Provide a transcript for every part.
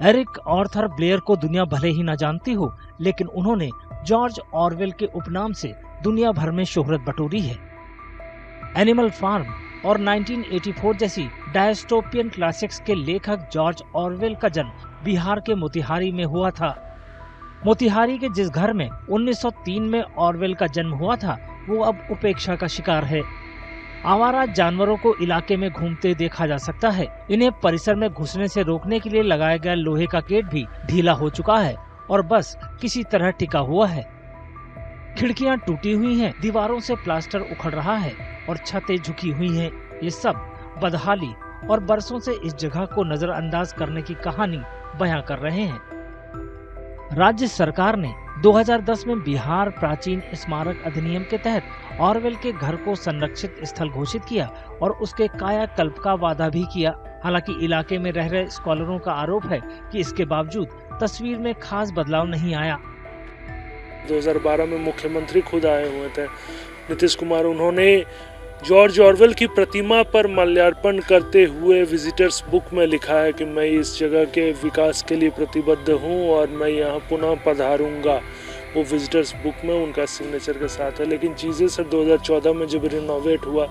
Eric Arthur Blair को दुनिया भले ही न जानती हो, लेकिन उन्होंने जॉर्ज ऑरवेल के उपनाम से दुनिया भर में शोहरत बटोरी है। एनिमल फार्म और 1984 जैसी डायस्टोपियन क्लासिक्स के लेखक जॉर्ज ऑरवेल का जन्म बिहार के मोतिहारी में हुआ था। मोतिहारी के जिस घर में 1903 में ऑरवेल का जन्म हुआ था, वो अब उपेक्षा का शिकार है। आवारा जानवरों को इलाके में घूमते देखा जा सकता है। इन्हें परिसर में घुसने से रोकने के लिए लगाया गया लोहे का गेट भी ढीला हो चुका है और बस किसी तरह टिका हुआ है। खिड़कियां टूटी हुई हैं, दीवारों से प्लास्टर उखड़ रहा है और छतें झुकी हुई हैं। ये सब बदहाली और बरसों से इस जगह को नजरअंदाज करने की कहानी बयां कर रहे हैं। राज्य सरकार ने 2010 में बिहार प्राचीन स्मारक अधिनियम के तहत ऑरवेल के घर को संरक्षित स्थल घोषित किया और उसके कायाकल्प का वादा भी किया। हालांकि इलाके में रह रहे स्कॉलरों का आरोप है कि इसके बावजूद तस्वीर में खास बदलाव नहीं आया। 2012 में मुख्यमंत्री खुद आए हुए थे, नीतीश कुमार। उन्होंने जॉर्ज ऑरवेल की प्रतिमा पर माल्यार्पण करते हुए विजिटर्स बुक में लिखा है कि मैं इस जगह के विकास के लिए प्रतिबद्ध हूं और मैं यहाँ पुनः पधारूंगा। वो विजिटर्स बुक में उनका सिग्नेचर के साथ है। लेकिन चीज़ें सर 2014 में जब रिनोवेट हुआ,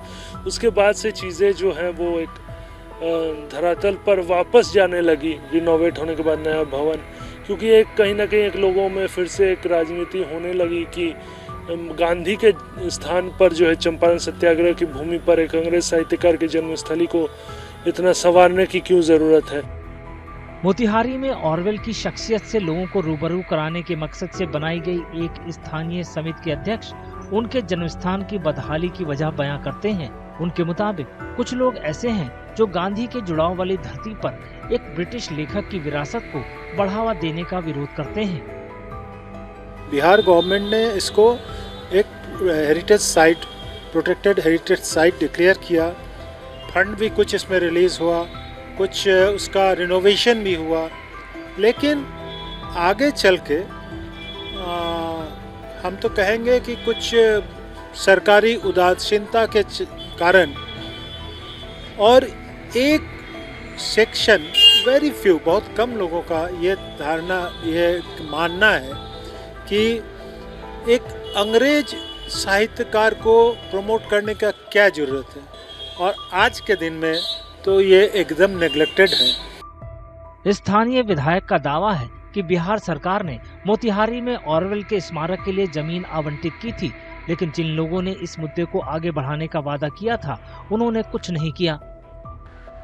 उसके बाद से चीज़ें जो हैं वो एक धरातल पर वापस जाने लगी। रिनोवेट होने के बाद नया भवन, क्योंकि एक कहीं ना कहीं एक लोगों में फिर से एक राजनीति होने लगी कि गांधी के स्थान पर जो है चंपारण सत्याग्रह की भूमि पर एक अंग्रेज साहित्यकार की जन्मस्थली को इतना संवारने की क्यों जरूरत है। मोतिहारी में ऑरवेल की शख्सियत से लोगों को रूबरू कराने के मकसद से बनाई गई एक स्थानीय समिति के अध्यक्ष उनके जन्मस्थान की बदहाली की वजह बयां करते हैं। उनके मुताबिक कुछ लोग ऐसे हैं जो गांधी के जुड़ाव वाली धरती पर एक ब्रिटिश लेखक की विरासत को बढ़ावा देने का विरोध करते हैं। बिहार गवर्नमेंट ने इसको एक heritage site, protected heritage site declare किया। फंड भी कुछ इसमें रिलीज हुआ, कुछ उसका रिनोवेशन भी हुआ। लेकिन आगे चल के हम तो कहेंगे कि कुछ सरकारी उदासीनता के कारण और एक सेक्शन, वेरी फ्यू, बहुत कम लोगों का ये धारणा, ये मानना है कि एक अंग्रेज साहित्यकार को प्रमोट करने का क्या जरूरत है, और आज के दिन में तो ये एकदम नेग्लेक्टेड है। स्थानीय विधायक का दावा है कि बिहार सरकार ने मोतिहारी में ऑरवेल के स्मारक के लिए जमीन आवंटित की थी, लेकिन जिन लोगों ने इस मुद्दे को आगे बढ़ाने का वादा किया था, उन्होंने कुछ नहीं किया।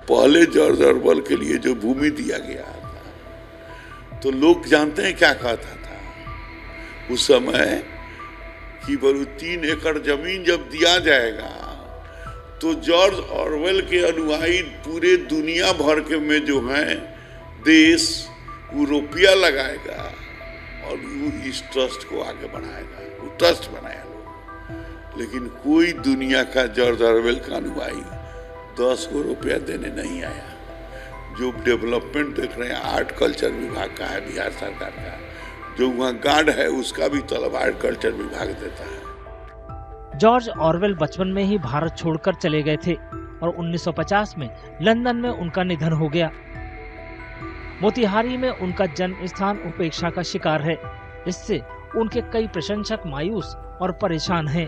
पहले जॉर्ज ऑरवेल के लिए जो भूमि दिया गया था, तो लोग जानते हैं क्या कहता था उस समय कि बोलो 3 एकड़ जमीन जब दिया जाएगा तो जॉर्ज ऑरवेल के अनुयायी पूरे दुनिया भर के में जो है देश वो रुपया लगाएगा और वो इस ट्रस्ट को आगे बढ़ाएगा। वो ट्रस्ट बनाया लोग, लेकिन कोई दुनिया का जॉर्ज ऑरवेल का अनुयायी 10 को रुपया देने नहीं आया। जो डेवलपमेंट देख रहे हैं आर्ट कल्चर विभाग का है, बिहार सरकार का, जो वहाँ गार्ड है उसका भी तलब आर्ट कल्चर विभाग देता है। जॉर्ज ऑरवेल बचपन में ही भारत छोड़कर चले गए थे और 1950 में लंदन में उनका निधन हो गया। मोतिहारी में उनका जन्म स्थान उपेक्षा का शिकार है। इससे उनके कई प्रशंसक मायूस और परेशान हैं।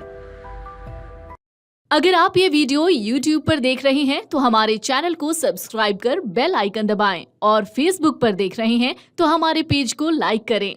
अगर आप ये वीडियो YouTube पर देख रहे हैं तो हमारे चैनल को सब्सक्राइब कर बेल आइकन दबाएं, और Facebook पर देख रहे हैं तो हमारे पेज को लाइक करें।